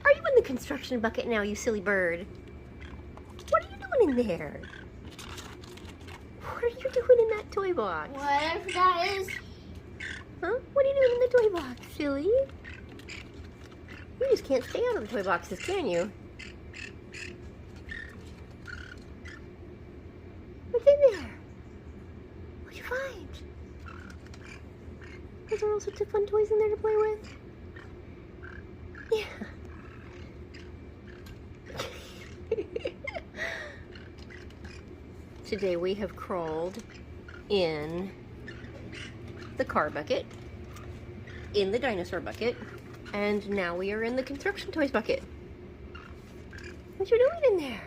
Are you in the construction bucket now, you silly bird? What are you doing in there? What are you doing in that toy box? Whatever that is. Huh? What are you doing in the toy box, silly? You just can't stay out of the toy boxes, can you? What's in there? What'd you find? Are there all sorts of fun toys in there to play with? Yeah. Today we have crawled in the car bucket, in the dinosaur bucket, and now we are in the construction toys bucket. What you doing in there?